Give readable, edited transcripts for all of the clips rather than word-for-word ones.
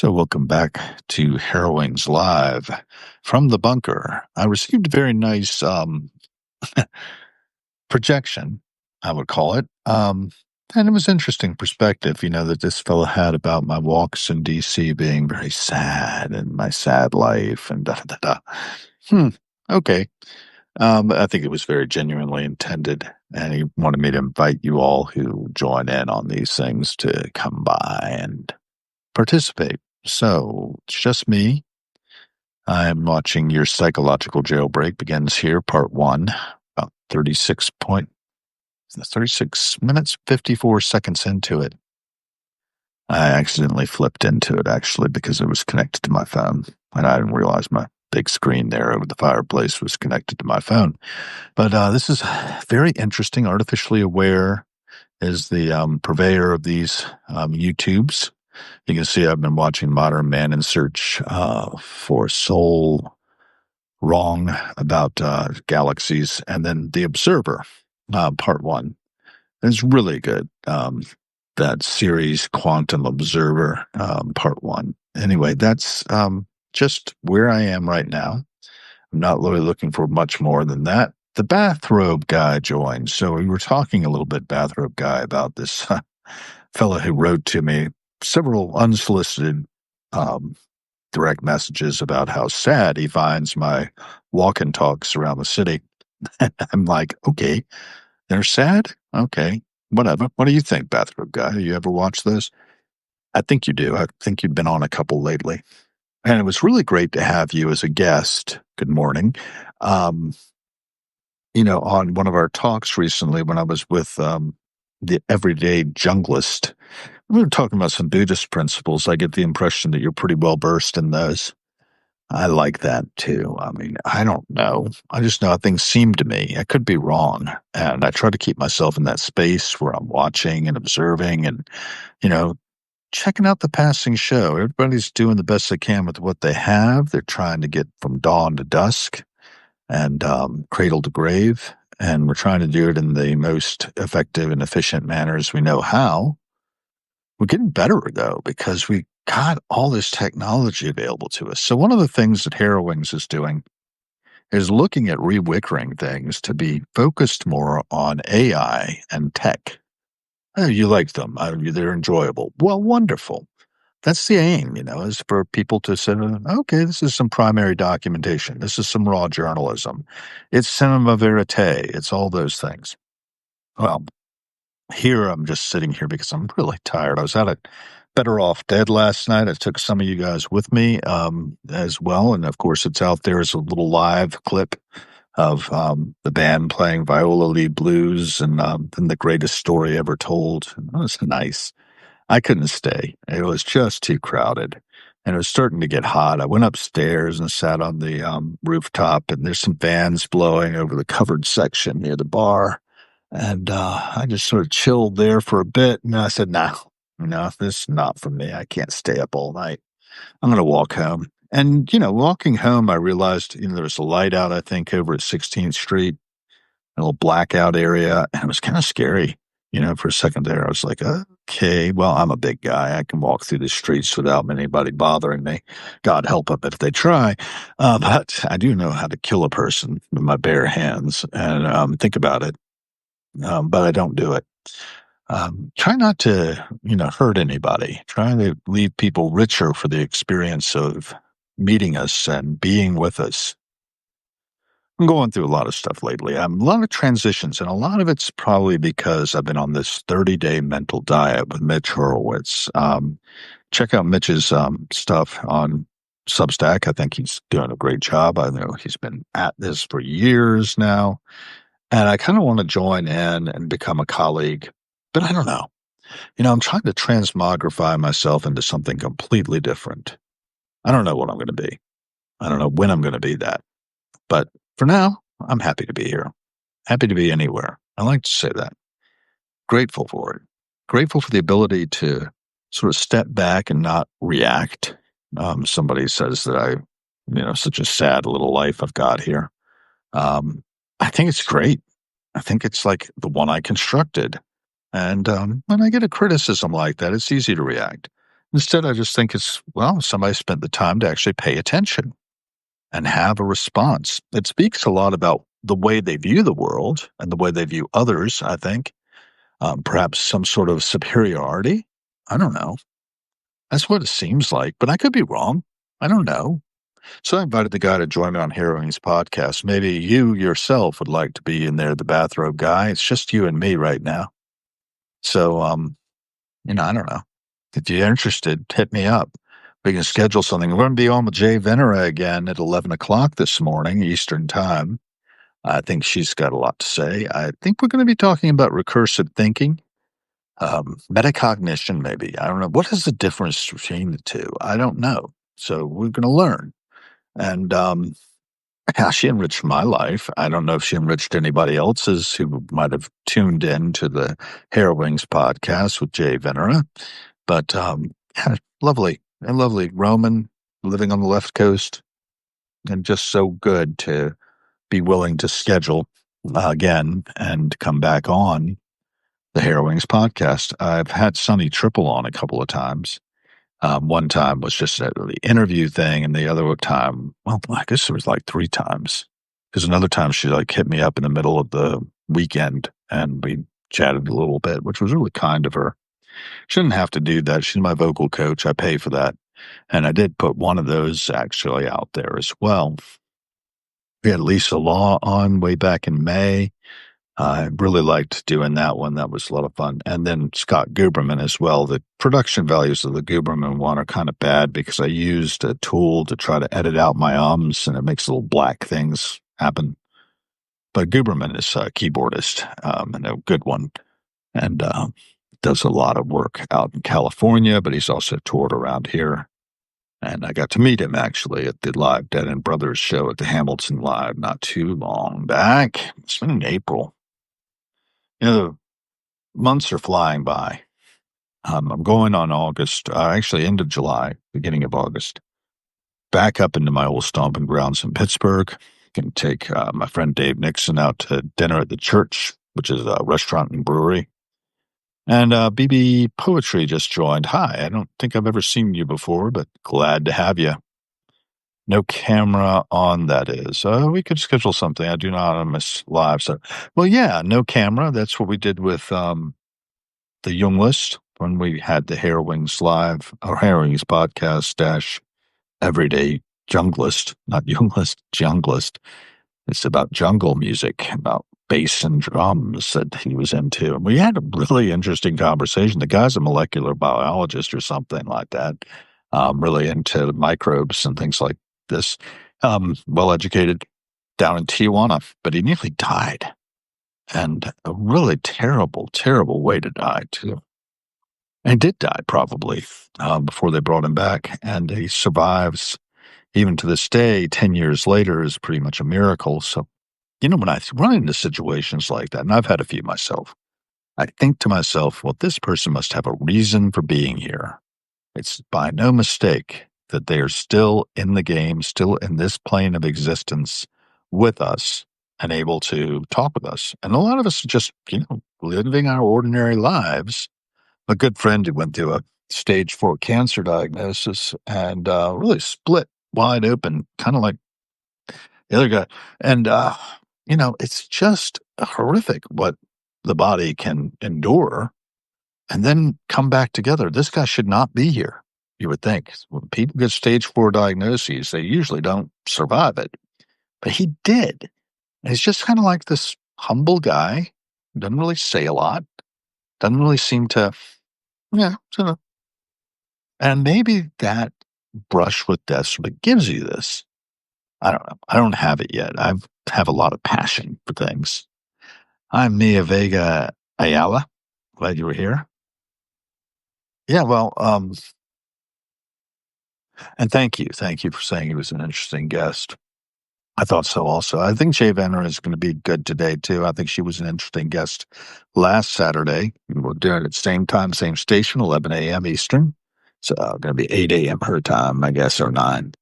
So, welcome back to Harrowings Live from the bunker. I received a very nice projection, I would call it. And it was interesting perspective, that this fellow had about my walks in DC being very sad and my sad life and da da da. Hmm. Okay. I think it was very genuinely intended, and he wanted me to invite you all who join in on these things to come by and participate. So it's just me. I'm watching Your Psychological Jailbreak begins here, part one, about 36 minutes, 54 seconds into it. I accidentally flipped into it actually because it was connected to my phone, and I didn't realize my big screen there over the fireplace was connected to my phone. But this is very interesting. Artificially Aware is the purveyor of these YouTubes. You can see I've been watching Modern Man in Search for Soul, Wrong about galaxies, and then The Observer, part one. It's really good. That series, Quantum Observer, part one. Anyway, that's just where I am right now. I'm not really looking for much more than that. The bathrobe guy joined. So we were talking a little bit, bathrobe guy, about this fellow who wrote to me several unsolicited direct messages about how sad he finds my walk and talks around the city. And I'm like, okay, they're sad? Okay, whatever. What do you think, bathrobe guy? You ever watch those? I think you do. I think you've been on a couple lately. And it was really great to have you as a guest. Good morning. Um, on one of our talks recently when I was with the everyday junglist, we were talking about some Buddhist principles. I get the impression that you're pretty well versed in those. I like that too. I mean, I don't know. I just know how things seem to me. I could be wrong. And I try to keep myself in that space where I'm watching and observing and, you know, checking out the passing show. Everybody's doing the best they can with what they have. They're trying to get from dawn to dusk and cradle to grave. And we're trying to do it in the most effective and efficient manners we know how. We're getting better, though, because we got all this technology available to us. So one of the things that Harrowings is doing is looking at rewickering things to be focused more on AI and tech. Oh, you like them. They're enjoyable. Well, wonderful. That's the aim, is for people to say, okay, this is some primary documentation. This is some raw journalism. It's cinema verite. It's all those things. Well, here I'm just sitting here because I'm really tired. I was out at Better Off Dead last night. I took some of you guys with me as well. And of course, it's out there as a little live clip of the band playing Viola Lee Blues and then The Greatest Story Ever Told. That was nice. I couldn't stay. It was just too crowded. And it was starting to get hot. I went upstairs and sat on the rooftop, and there's some fans blowing over the covered section near the bar. And I just sort of chilled there for a bit. And I said, no, this is not for me. I can't stay up all night. I'm going to walk home. And, walking home, I realized, there's a light out, I think, over at 16th Street, a little blackout area. And it was kind of scary, for a second there. I was like, okay, well, I'm a big guy. I can walk through the streets without anybody bothering me. God help them if they try. But I do know how to kill a person with my bare hands. And think about it. But I don't do it. Try not to, hurt anybody. Try to leave people richer for the experience of meeting us and being with us. I'm going through a lot of stuff lately. A lot of transitions, and a lot of it's probably because I've been on this 30-day mental diet with Mitch Horowitz. Check out Mitch's stuff on Substack. I think he's doing a great job. I know he's been at this for years now. And I kind of want to join in and become a colleague, but I don't know. I'm trying to transmogrify myself into something completely different. I don't know what I'm going to be. I don't know when I'm going to be that. But for now, I'm happy to be here. Happy to be anywhere. I like to say that. Grateful for it. Grateful for the ability to sort of step back and not react. Somebody says that such a sad little life I've got here. I think it's great. I think it's like the one I constructed. And when I get a criticism like that, it's easy to react. Instead, I just think it's, well, somebody spent the time to actually pay attention and have a response. It speaks a lot about the way they view the world and the way they view others, I think. Perhaps some sort of superiority. I don't know. That's what it seems like, but I could be wrong. I don't know. So I invited the guy to join me on Heroing's podcast. Maybe you yourself would like to be in there, the bathrobe guy. It's just you and me right now. So, I don't know. If you're interested, hit me up. We can schedule something. We're going to be on with Jay Venera again at 11 o'clock this morning, Eastern Time. I think she's got a lot to say. I think we're going to be talking about recursive thinking, metacognition, maybe. I don't know. What is the difference between the two? I don't know. So we're going to learn. And yeah, she enriched my life. I don't know if she enriched anybody else's who might have tuned in to the Hair Wings podcast with Jay Venera. But yeah, lovely. A lovely Roman living on the left coast, and just so good to be willing to schedule again and come back on the Hair Wings podcast. I've had Sonny Triple on a couple of times. One time was just the interview thing, and the other time, well, I guess it was like 3 times. Because another time she like hit me up in the middle of the weekend, and we chatted a little bit, which was really kind of her. Shouldn't have to do that. She's my vocal coach. I pay for that. And I did put one of those actually out there as well. We had Lisa Law on way back in May. I really liked doing that one. That was a lot of fun. And then Scott Guberman as well. The production values of the Guberman one are kind of bad because I used a tool to try to edit out my ums, and it makes little black things happen. But Guberman is a keyboardist, and a good one, and does a lot of work out in California, but he's also toured around here. And I got to meet him actually at the live Dead and Brothers show at the Hamilton Live not too long back. It's been in April. The months are flying by. I'm going on August, actually end of July, beginning of August, back up into my old stomping grounds in Pittsburgh. Can take my friend Dave Nixon out to dinner at the church, which is a restaurant and brewery. And BB Poetry just joined. Hi, I don't think I've ever seen you before, but glad to have you. No camera on, that is. We could schedule something. I do not miss live. So, well, yeah, no camera. That's what we did with the Young List when we had the Hair Wings live, or Hair Wings podcast dash everyday junglist, not Young List, junglist. It's about jungle music, about bass and drums that he was into. And we had a really interesting conversation. The guy's a molecular biologist or something like that, really into microbes and things like this. Well educated down in Tijuana, but he nearly died. And a really terrible, terrible way to die, too. And he did die probably before they brought him back. And he survives even to this day, 10 years later, is pretty much a miracle. So, when I run into situations like that, and I've had a few myself, I think to myself, well, this person must have a reason for being here. It's by no mistake that they are still in the game, still in this plane of existence with us and able to talk with us. And a lot of us are just, living our ordinary lives. A good friend who went through a stage 4 cancer diagnosis and really split wide open, kind of like the other guy. And, it's just horrific what the body can endure and then come back together. This guy should not be here, you would think. When people get stage 4 diagnoses, they usually don't survive it. But he did. And he's just kind of like this humble guy, doesn't really say a lot, doesn't really seem to, sort of. And maybe that brush with death sort of gives you this. I don't know. I don't have it yet. I have a lot of passion for things. I'm Mia Vega Ayala. Glad you were here. Yeah, well, and thank you. Thank you for saying he was an interesting guest. I thought so also. I think Jay Venner is going to be good today, too. I think she was an interesting guest last Saturday. We're doing it at the same time, same station, 11 a.m. Eastern. So going to be 8 a.m. her time, I guess, or 9.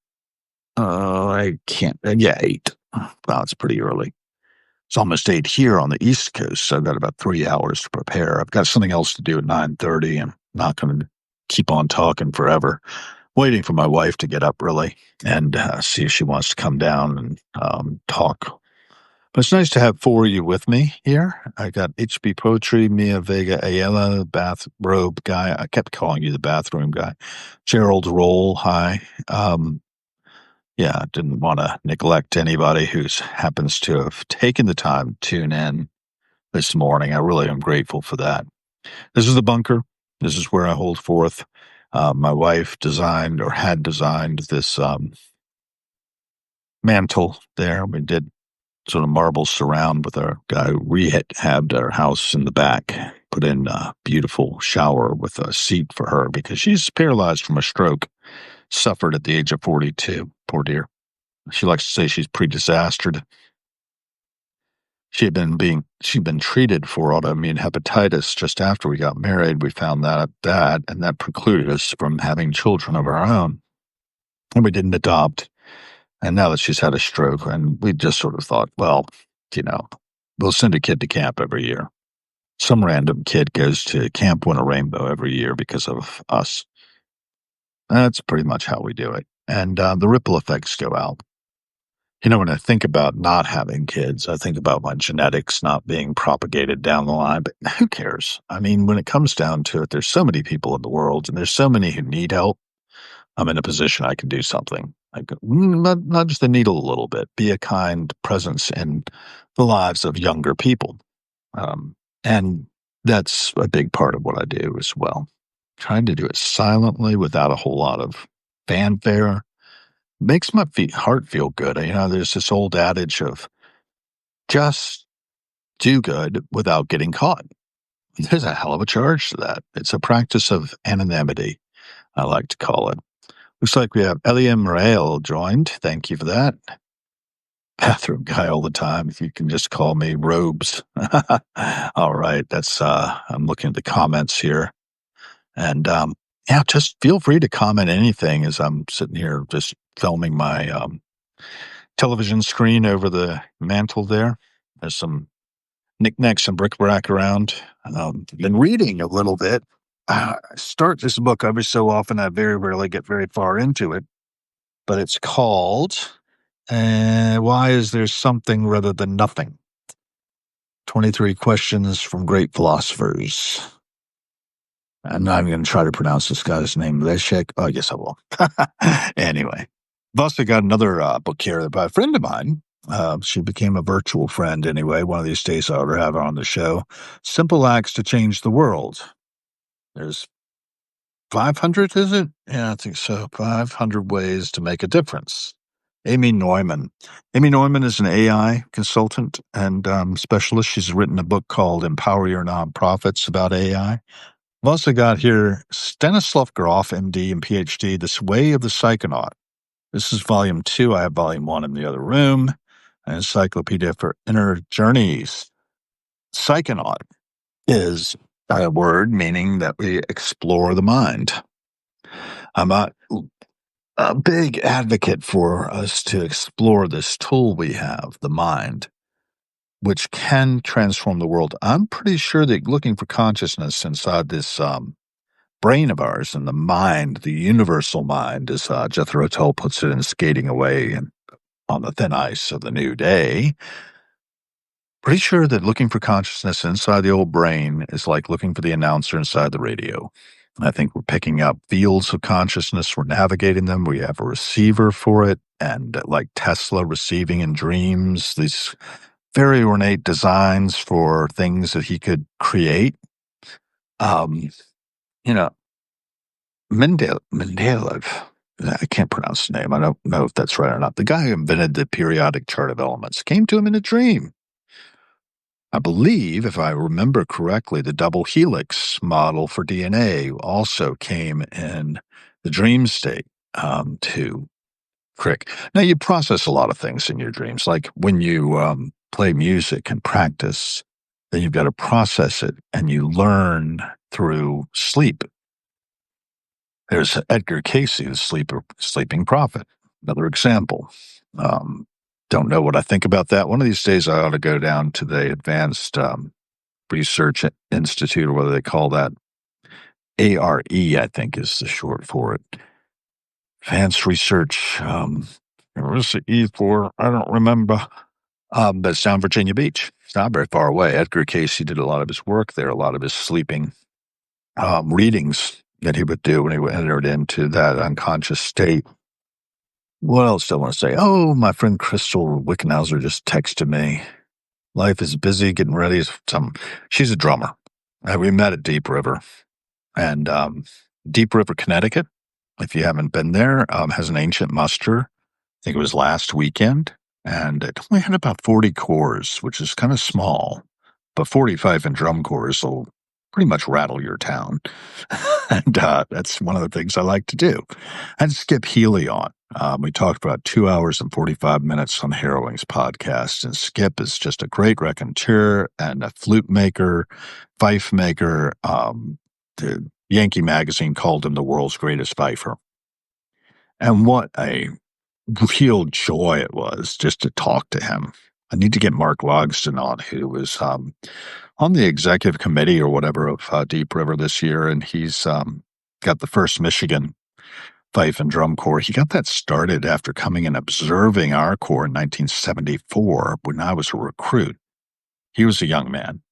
I can't. Yeah, 8. Wow, it's pretty early. It's almost 8 here on the East Coast, so I've got about 3 hours to prepare. I've got something else to do at 9:30. I'm not going to keep on talking forever, waiting for my wife to get up really and see if she wants to come down and talk. But it's nice to have four of you with me here. I got HB Poetry, Mia Vega Ayala, bathrobe guy. I kept calling you the bathroom guy. Gerald Roll, hi. Yeah, didn't want to neglect anybody who happens to have taken the time to tune in this morning. I really am grateful for that. This is the bunker. This is where I hold forth. My wife designed or had designed this mantle there. We did sort of marble surround with our guy who rehabbed our house in the back, put in a beautiful shower with a seat for her because she's paralyzed from a stroke, suffered at the age of 42. Poor dear. She likes to say she's pre-disastered. She'd been treated for autoimmune hepatitis just after we got married. We found that, and that precluded us from having children of our own. And we didn't adopt. And now that she's had a stroke, and we just sort of thought, well, you know, we'll send a kid to camp every year. Some random kid goes to Camp Winter Rainbow every year because of us. That's pretty much how we do it. And the ripple effects go out. You know, when I think about not having kids, I think about my genetics not being propagated down the line, but who cares? I mean, when it comes down to it, there's so many people in the world and there's so many who need help. I'm in a position I can do something. Not just the needle a little bit, be a kind presence in the lives of younger people. And that's a big part of what I do as well. Trying to do it silently without a whole lot of fanfare makes my heart feel good. You know, there's this old adage of just do good without getting caught. There's a hell of a charge to that. It's a practice of anonymity, I like to call it. Looks like we have Eliam Rael joined. Thank you for that. Bathroom guy all the time. If you can just call me Robes. All right. That's, I'm looking at the comments here. And, yeah, just feel free to comment anything as I'm sitting here just filming my, television screen over the mantle there. There's some knickknacks and bric-a-brac around. Been reading a little bit. I start this book every so often. I very rarely get very far into it, but it's called Why Is There Something Rather Than Nothing? 23 Questions from Great Philosophers. I'm not even going to try to pronounce this guy's name. Leszek. Oh, I guess I will. Anyway, I've also got another book here by a friend of mine. She became a virtual friend anyway. One of these days I ought to have her on the show. Simple Acts to Change the World. There's 500, is it? Yeah, I think so. 500 Ways to Make a Difference. Amy Neumann. Amy Neumann is an AI consultant and specialist. She's written a book called Empower Your Nonprofits about AI. I've also got here Stanislav Grof, MD and PhD, This Way of the Psychonaut. This is volume 2. I have volume 1 in the other room. An encyclopedia for inner journeys. Psychonaut is a word meaning that we explore the mind. I'm a big advocate for us to explore this tool we have, the mind, which can transform the world. I'm pretty sure that looking for consciousness inside this brain of ours and the mind, the universal mind, as Jethro Tull puts it in Skating Away and on the Thin Ice of the New Day, pretty sure that looking for consciousness inside the old brain is like looking for the announcer inside the radio. I think we're picking up fields of consciousness. We're navigating them. We have a receiver for it. And like Tesla receiving in dreams, these very ornate designs for things that he could create. You know, Mendeleev, I can't pronounce the name. I don't know if that's right or not. The guy who invented the periodic chart of elements came to him in a dream. I believe, if I remember correctly, the double helix model for DNA also came in the dream state to Crick. Now, you process a lot of things in your dreams, like when you play music and practice, then you've got to process it and you learn through sleep. There's Edgar Cayce, the sleeping prophet, another example. Don't know what I think about that. One of these days, I ought to go down to the Advanced Research Institute, or whether they call that ARE, I think, is the short for it. Advanced Research. What's the E for? I don't remember. But it's down Virginia Beach. It's not very far away. Edgar Casey did a lot of his work there, a lot of his sleeping readings that he would do when he entered into that unconscious state. What else do I want to say? Oh, my friend Crystal Wickenhauser just texted me. Life is busy, getting ready. She's a drummer. We met at Deep River. And Deep River, Connecticut, if you haven't been there, has an ancient muster. I think it was last weekend. And it only had about 40 cores, which is kind of small. But 45 in drum cores will pretty much rattle your town. And that's one of the things I like to do. I had Skip Healy on. We talked about 2 hours and 45 minutes on Harrowing's podcast. And Skip is just a great raconteur and a flute maker, fife maker. The Yankee Magazine called him the world's greatest fifer. And what a real joy it was just to talk to him. I need to get Mark Logston on, who was on the executive committee or whatever of Deep River this year, and he's got the first Michigan fife and drum corps. He got that started after coming and observing our corps in 1974 when I was a recruit. He was a young man,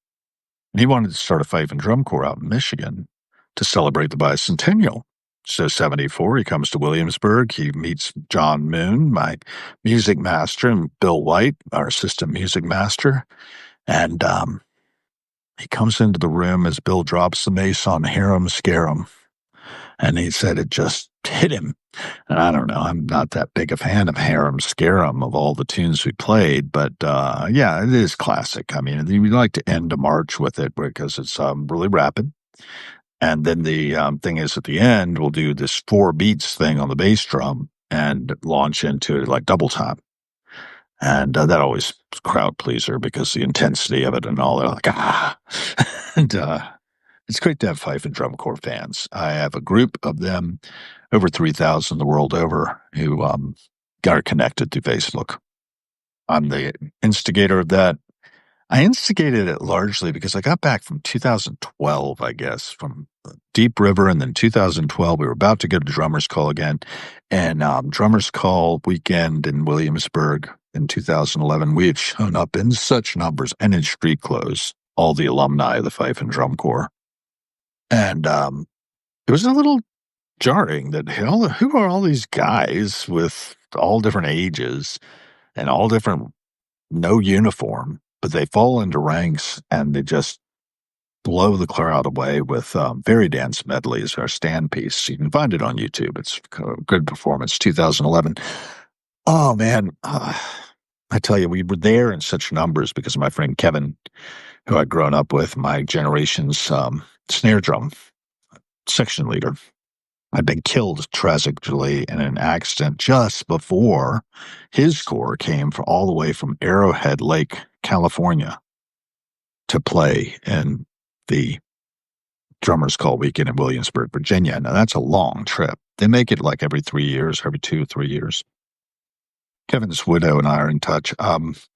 and he wanted to start a fife and drum corps out in Michigan to celebrate the bicentennial. So 74, he comes to Williamsburg. He meets John Moon, my music master, and Bill White, our assistant music master. And he comes into the room as Bill drops the mace on Harum Scarum. And he said it just hit him. And I don't know, I'm not that big a fan of Harum Scarum of all the tunes we played, but yeah, it is classic. I mean, we like to end a march with it because it's really rapid. And then the thing is, at the end, we'll do this 4 beats thing on the bass drum and launch into like double time. And that always is a crowd pleaser because the intensity of it and all, they're like, ah. And it's great to have fife and drum corps fans. I have a group of them, over 3,000 the world over, who are connected through Facebook. I'm the instigator of that. I instigated it largely because I got back from 2012, I guess, from Deep River, and then 2012, we were about to go to Drummers Call again, and Drummers Call weekend in Williamsburg in 2011, we had shown up in such numbers and in street clothes, all the alumni of the Fife and Drum Corps, and it was a little jarring that who are all these guys with all different ages and all different, no uniform, but they fall into ranks and they just blow the crowd away with Very Dance Medleys, our stand piece. You can find it on YouTube. It's a good performance, 2011. Oh, man. I tell you, we were there in such numbers because of my friend Kevin, who I'd grown up with, my generation's snare drum section leader. I'd been killed tragically in an accident just before his corps came all the way from Arrowhead Lake, California, to play in the Drummers Call weekend in Williamsburg, Virginia. Now, that's a long trip. They make it like every 3 years, every 2 or 3 years. Kevin's widow and I are in touch.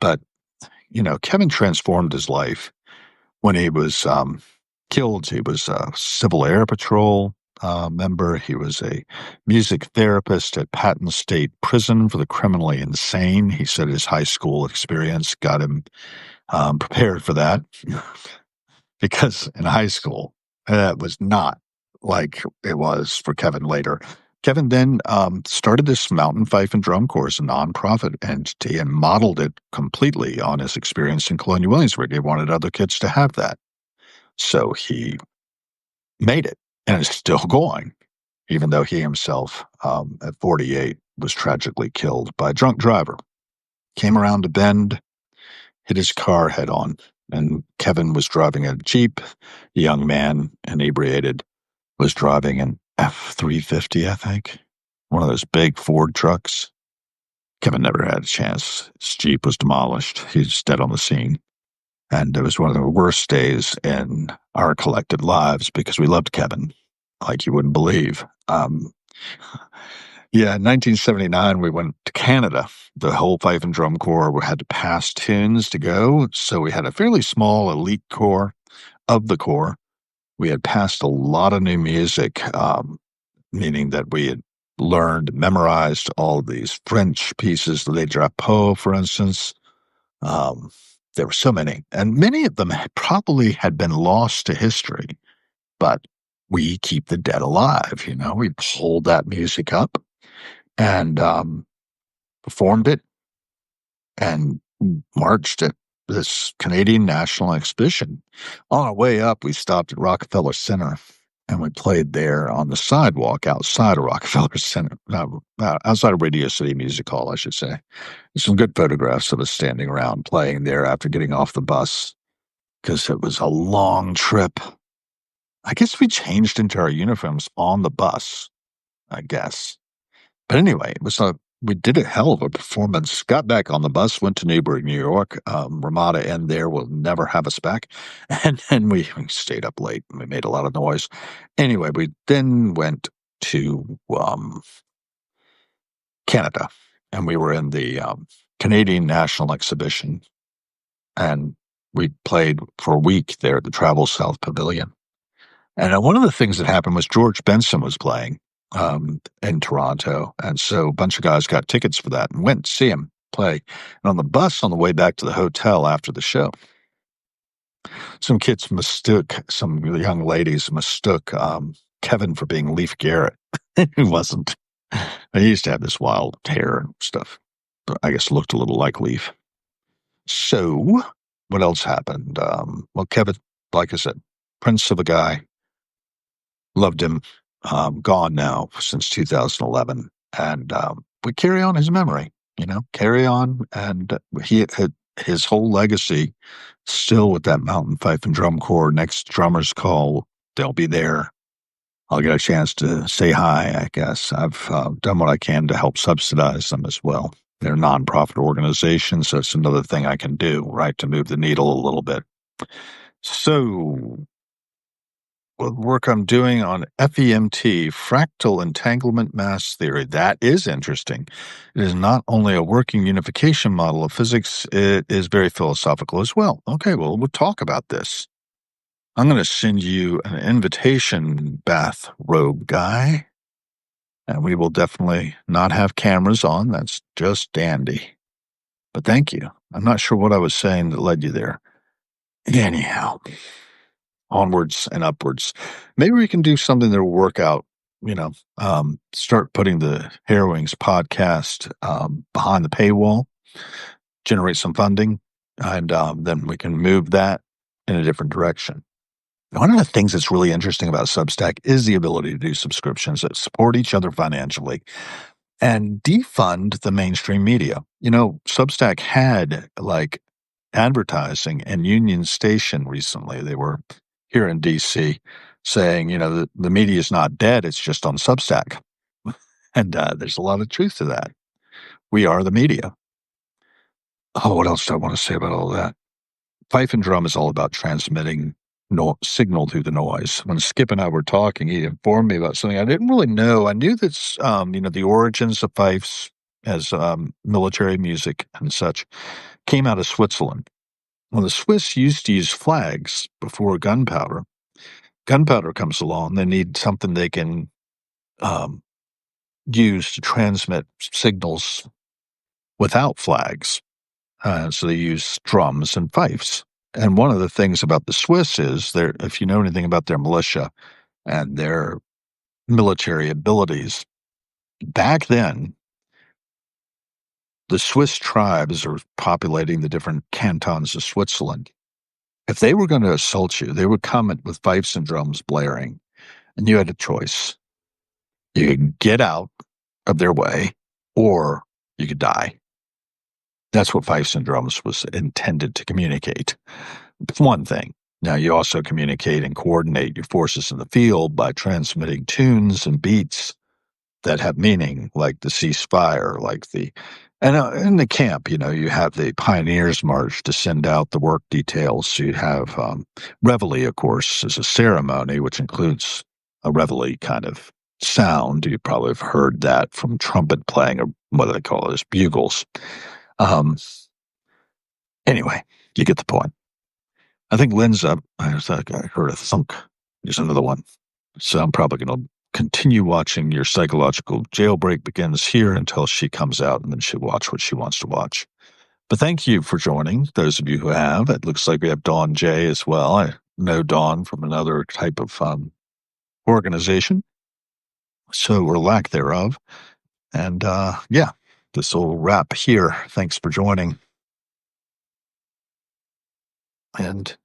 But, you know, Kevin transformed his life when he was killed. He was a Civil Air Patrol member. He was a music therapist at Patton State Prison for the criminally insane. He said his high school experience got him prepared for that because in high school, that was not like it was for Kevin later. Kevin then started this Mountain Fife and Drum Corps, a nonprofit entity, and modeled it completely on his experience in Colonial Williamsburg. He wanted other kids to have that. So he made it, and it's still going, even though he himself, at 48, was tragically killed by a drunk driver. Came around a bend, hit his car head on, and Kevin was driving a Jeep. A young man, inebriated, was driving an F-350, I think, one of those big Ford trucks. Kevin never had a chance. His Jeep was demolished. He's dead on the scene. And it was one of the worst days in our collected lives because we loved Kevin like you wouldn't believe. Yeah, in 1979, we went to Canada. The whole Fife and Drum Corps had to pass tunes to go. So we had a fairly small elite corps of the corps We had passed a lot of new music, meaning that we had learned, memorized all these French pieces, Les Drapeaux, for instance. Um, there were so many, and many of them probably had been lost to history, but we keep the dead alive. We pulled that music up and performed it and marched at this Canadian National Exhibition. On our way up, we stopped at Rockefeller Center and we played there on the sidewalk outside of Rockefeller Center, outside of Radio City Music Hall, I should say. There's some good photographs of us standing around playing there after getting off the bus because it was a long trip. I guess we changed into our uniforms on the bus, I guess. But anyway, we did a hell of a performance. Got back on the bus, went to Newburgh, New York. Ramada Inn there will never have us back. And then we stayed up late and we made a lot of noise. Anyway, we then went to Canada and we were in the Canadian National Exhibition. And we played for a week there at the Travel South Pavilion. And one of the things that happened was George Benson was playing in Toronto. And so a bunch of guys got tickets for that and went to see him play. And on the bus on the way back to the hotel after the show, some young ladies mistook Kevin for being Leif Garrett. He wasn't. He used to have this wild hair and stuff, but I guess looked a little like Leif. So what else happened? Well, Kevin, like I said, prince of a guy, loved him. Gone now since 2011, and we carry on his memory. Carry on, and his whole legacy still with that Mountain Fife and Drum Corps. Next drummers call, they'll be there. I'll get a chance to say hi. I guess I've done what I can to help subsidize them as well. They're a nonprofit organizations, so it's another thing I can do, right, to move the needle a little bit. So work I'm doing on FEMT, fractal entanglement mass theory. That is interesting. It is not only a working unification model of physics, it is very philosophical as well. Okay, well, we'll talk about this. I'm going to send you an invitation, bathrobe guy, and we will definitely not have cameras on. That's just dandy. But thank you. I'm not sure what I was saying that led you there. Anyhow, onwards and upwards. Maybe we can do something that'll work out, start putting the Harrowings podcast behind the paywall, generate some funding, and then we can move that in a different direction. One of the things that's really interesting about Substack is the ability to do subscriptions that support each other financially and defund the mainstream media. Substack had advertising and Union Station recently. They were here in DC saying, the media is not dead. It's just on Substack. And there's a lot of truth to that. We are the media. Oh, what else do I want to say about all that? Fife and Drum is all about transmitting signal through the noise. When Skip and I were talking, he informed me about something I didn't really know. I knew that, the origins of fifes as military music and such came out of Switzerland. Well, the Swiss used to use flags before gunpowder. Gunpowder comes along, they need something they can use to transmit signals without flags. So they use drums and fifes. And one of the things about the Swiss is, if you know anything about their militia and their military abilities, back then, the Swiss tribes are populating the different cantons of Switzerland. If they were going to assault you, they would come with fifes and drums blaring, and you had a choice. You could get out of their way, or you could die. That's what fifes and drums was intended to communicate. It's one thing. Now, you also communicate and coordinate your forces in the field by transmitting tunes and beats that have meaning, like the ceasefire, and in the camp, you have the Pioneers March to send out the work details. You have Reveille, of course, is a ceremony, which includes a Reveille kind of sound. You probably have heard that from trumpet playing, or what do they call it, as bugles. Anyway, you get the point. I think Lynn's up. I heard a thunk. There's another one. So I'm probably going to continue watching. Your psychological jailbreak begins here until she comes out, and then she'll watch what she wants to watch. But thank you for joining, those of you who have. It looks like we have Dawn J as well. I know Dawn from another type of organization, so or lack thereof. And yeah, this will wrap here. Thanks for joining. And